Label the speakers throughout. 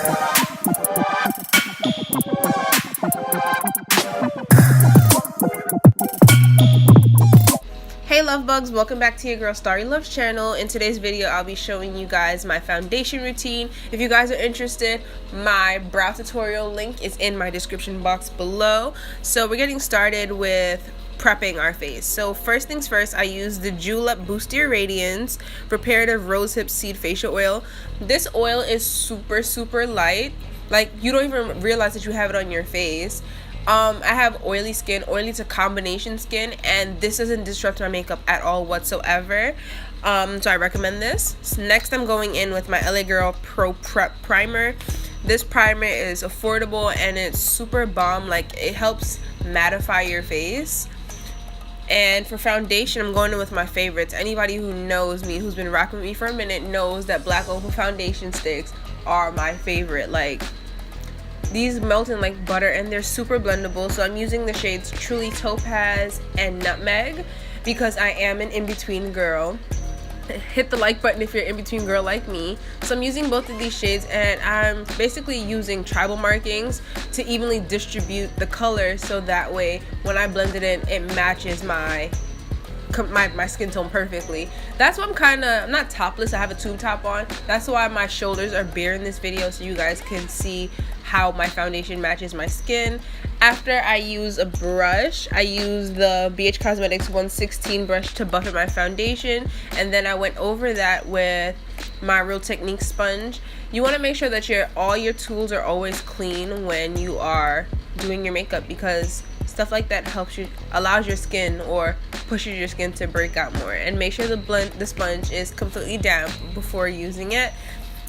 Speaker 1: Hey love bugs, welcome back to your girl Starryluuv's channel. In today's video I'll be showing you guys my foundation routine. If you guys are interested, my brow tutorial link is in my description box below. So we're getting started with prepping our face. So first things first, I use the Julep Boost Your Radiance Reparative Rosehip Seed Facial Oil. This oil is super light. Like, you don't even realize that you have it on your face. I have oily skin, oily to combination skin, and this doesn't disrupt my makeup at all whatsoever. So I recommend this. So next I'm going in with my LA Girl Pro Prep Primer. This primer is affordable and it's super bomb. Like, it helps mattify your face. And for foundation, I'm going in with my favorites. Anybody who knows me, who's been rocking with me for a minute, knows that Black Opal foundation sticks are my favorite. Like, these melt in like butter and they're super blendable. So I'm using the shades Truly Topaz and Nutmeg because I am an in-between girl. Hit the like button if you're an in-between girl like me. So I'm using both of these shades and I'm basically using tribal markings to evenly distribute the color, so that way when I blend it in, it matches my skin tone perfectly. That's why I'm not topless, I have a tube top on. That's why my shoulders are bare in this video, so you guys can see how my foundation matches my skin. After I use a brush, I use the BH Cosmetics 116 brush to buff my foundation, and then I went over that with my Real Technique sponge. You want to make sure that all your tools are always clean when you are doing your makeup, because stuff like that allows your skin or pushes your skin to break out more. And make sure the sponge is completely damp before using it.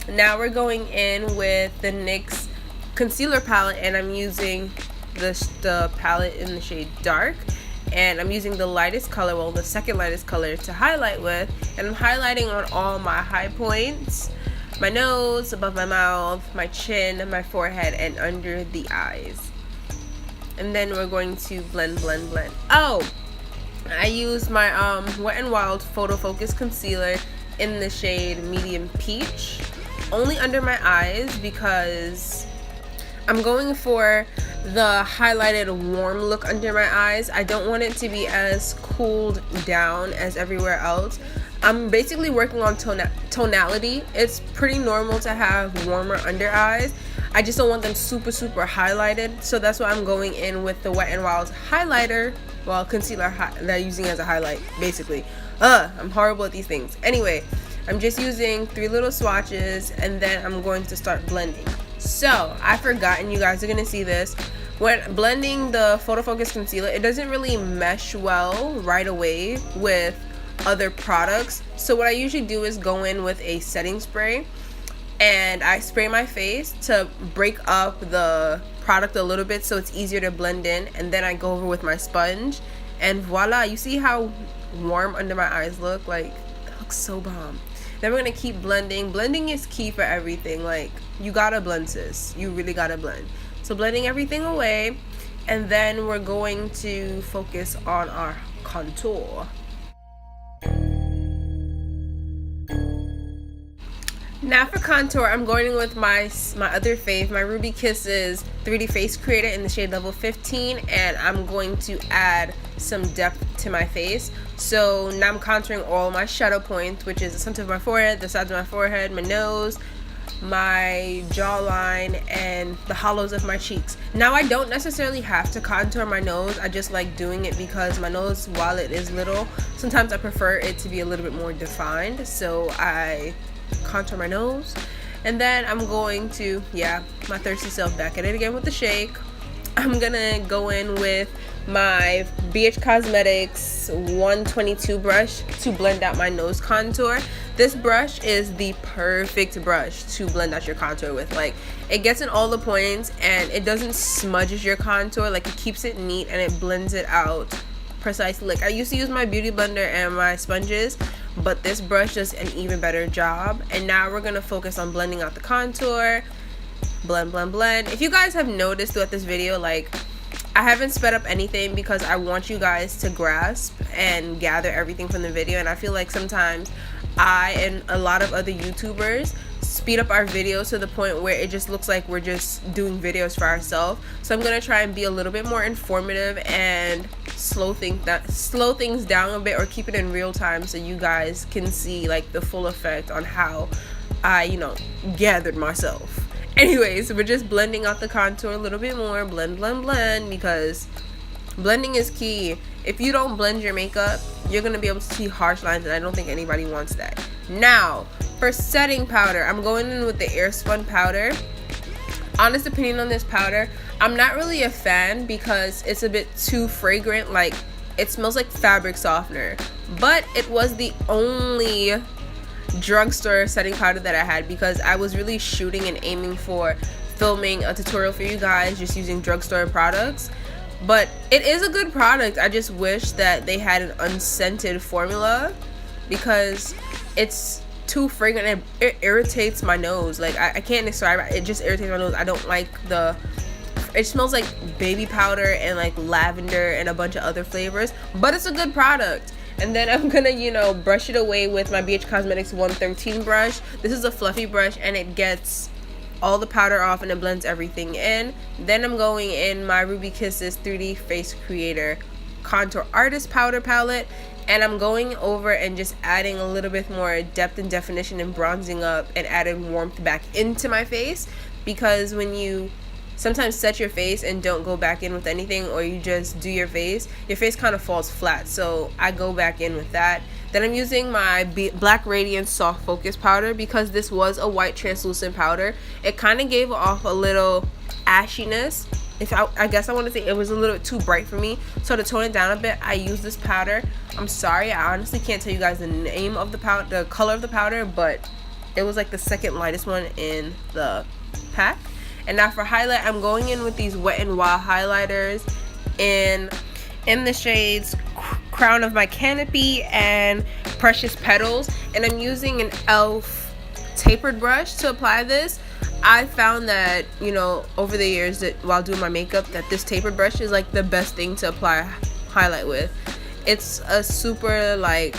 Speaker 1: Now we're going in with the NYX concealer palette, and I'm using the palette in the shade Dark, and I'm using the lightest color, well, the second lightest color to highlight with, and I'm highlighting on all my high points: my nose, above my mouth, my chin, my forehead, and under the eyes. And then we're going to blend. Oh, I use my Wet n Wild Photo Focus Concealer in the shade Medium Peach, only under my eyes because I'm going for the highlighted warm look under my eyes. I don't want it to be as cooled down as everywhere else. I'm basically working on tonality. It's pretty normal to have warmer under eyes. I just don't want them super highlighted, so that's why I'm going in with the Wet n Wild highlighter, well, concealer that I'm using as a highlight, basically. I'm horrible at these things. Anyway, I'm just using 3 little swatches, and then I'm going to start blending. So I forgot, and you guys are gonna see this, when blending the Photo Focus concealer, it doesn't really mesh well right away with other products. So what I usually do is go in with a setting spray, and I spray my face to break up the product a little bit so it's easier to blend in, and then I go over with my sponge, and voila, you see how warm under my eyes look? Like, it looks so bomb. Then we're gonna keep blending. Blending is key for everything. Like, you gotta blend, sis. You really gotta blend. So blending everything away, and then we're going to focus on our contour. Now for contour, I'm going in with my other fave, my Ruby Kisses 3D Face Creator in the shade Level 15, and I'm going to add some depth to my face. So now I'm contouring all my shadow points, which is the center of my forehead, the sides of my forehead, my nose, my jawline, and the hollows of my cheeks. Now I don't necessarily have to contour my nose. I just like doing it because my nose, while it is little, sometimes I prefer it to be a little bit more defined. So I contour my nose, and then I'm going to, my thirsty self, back at it again with the shake. I'm gonna go in with my BH Cosmetics 122 brush to blend out my nose contour. This brush is the perfect brush to blend out your contour with. Like, it gets in all the points and it doesn't smudge your contour. Like, it keeps it neat and it blends it out precisely. Like, I used to use my beauty blender and my sponges, but this brush does an even better job. And now we're gonna focus on blending out the contour. Blend. If you guys have noticed throughout this video, like, I haven't sped up anything because I want you guys to grasp and gather everything from the video. And I feel like sometimes I and a lot of other YouTubers speed up our videos to the point where it just looks like we're just doing videos for ourselves. So I'm gonna try and be a little bit more informative and slow things down a bit, or keep it in real time so you guys can see like the full effect on how I, you know, gathered myself. Anyways, we're just blending out the contour a little bit more. Blend, blend, blend, because blending is key. If you don't blend your makeup, you're gonna be able to see harsh lines, and I don't think anybody wants that. Now, for setting powder, I'm going in with the Airspun powder. Honest opinion on this powder, I'm not really a fan because it's a bit too fragrant. Like, it smells like fabric softener. But it was the only drugstore setting powder that I had, because I was really shooting and aiming for filming a tutorial for you guys just using drugstore products. But it is a good product. I just wish that they had an unscented formula, because it's too fragrant and it irritates my nose. Like, I can't describe it. It just irritates my nose. I don't like it smells like baby powder and like lavender and a bunch of other flavors, but it's a good product. And then I'm gonna, you know, brush it away with my BH Cosmetics 113 brush. This is a fluffy brush and it gets all the powder off and it blends everything in. Then I'm going in my Ruby Kisses 3D Face Creator Contour Artist Powder Palette, and I'm going over and just adding a little bit more depth and definition and bronzing up and adding warmth back into my face, because when you sometimes set your face and don't go back in with anything, or you just do your face kind of falls flat. So I go back in with that. Then I'm using my Black Radiance Soft Focus powder, because this was a white translucent powder. It kind of gave off a little ashiness. I guess I want to say it was a little too bright for me. So to tone it down a bit, I use this powder. I'm sorry, I honestly can't tell you guys the name of the powder, the color of the powder, but it was like the second lightest one in the pack. And now for highlight, I'm going in with these Wet n Wild highlighters in the shades Crown of My Canopy and Precious Petals, and I'm using an e.l.f. tapered brush to apply this. I found that, you know, over the years that while doing my makeup, that this tapered brush is like the best thing to apply highlight with. It's a super like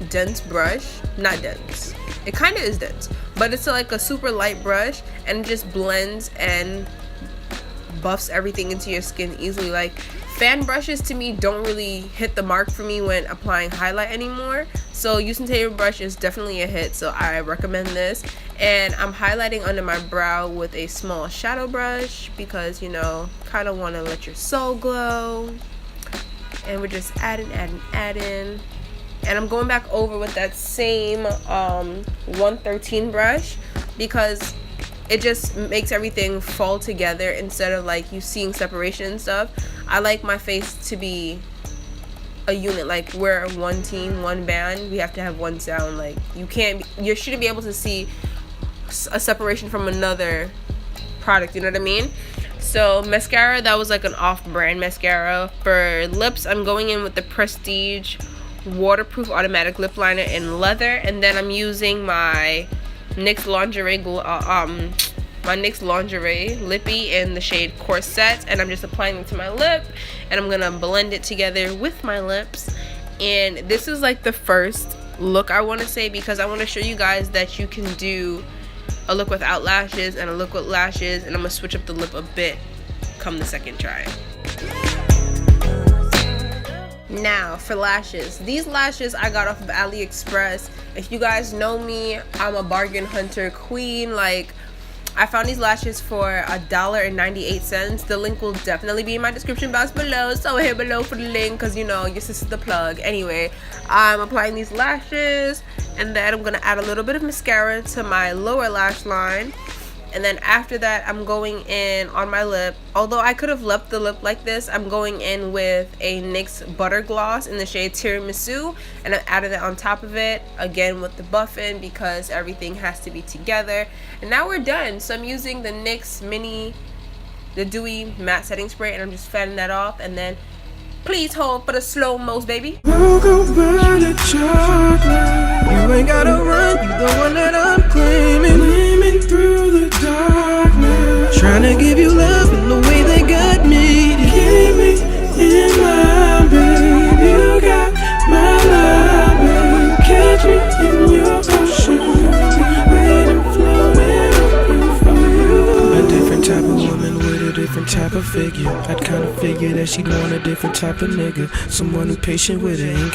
Speaker 1: dense brush. Not dense, it kind of is dense, but it's like a super light brush, and it just blends and buffs everything into your skin easily. Like, fan brushes to me don't really hit the mark for me when applying highlight anymore, so using tapered brush is definitely a hit, so I recommend this. And I'm highlighting under my brow with a small shadow brush, because, you know, kind of want to let your soul glow. And we're just adding. And I'm going back over with that same 113 brush, because it just makes everything fall together instead of like you seeing separation and stuff. I like my face to be a unit. Like, we're one team, one band. We have to have one sound. Like, you shouldn't be able to see a separation from another product, you know what I mean? So mascara, that was like an off-brand mascara. For lips, I'm going in with the Prestige Waterproof Automatic Lip Liner in Leather, and then I'm using my NYX Lingerie Lippy in the shade Corset, and I'm just applying it to my lip, and I'm gonna blend it together with my lips. And this is like the first look, I want to say, because I want to show you guys that you can do a look without lashes and a look with lashes, and I'm gonna switch up the lip a bit come the second try. Now for lashes, these lashes I got off of AliExpress. If you guys know me, I'm a bargain hunter queen. Like, I found these lashes for $1.98. The link will definitely be in my description box below, so hit below for the link, because, you know, your sister's the plug. Anyway, I'm applying these lashes, and then I'm gonna add a little bit of mascara to my lower lash line. And then after that, I'm going in on my lip. Although I could have left the lip like this, I'm going in with a NYX Butter Gloss in the shade Tiramisu, and I'm adding that on top of it, again with the buff-in, because everything has to be together. And now we're done. So I'm using the NYX the Dewy Matte Setting Spray, and I'm just fanning that off. And then please hold for the slow-mos, baby. You ain't gotta run, you the one that I'm claiming. Gleaming through the darkness, trying to give you love in the way they got me. Keep me in my bed. You got my love, babe. Catch me in your ocean, waiting flow.
Speaker 2: different type of figure. I'd kinda figure that she'd want a different type of nigga, someone who's patient with it.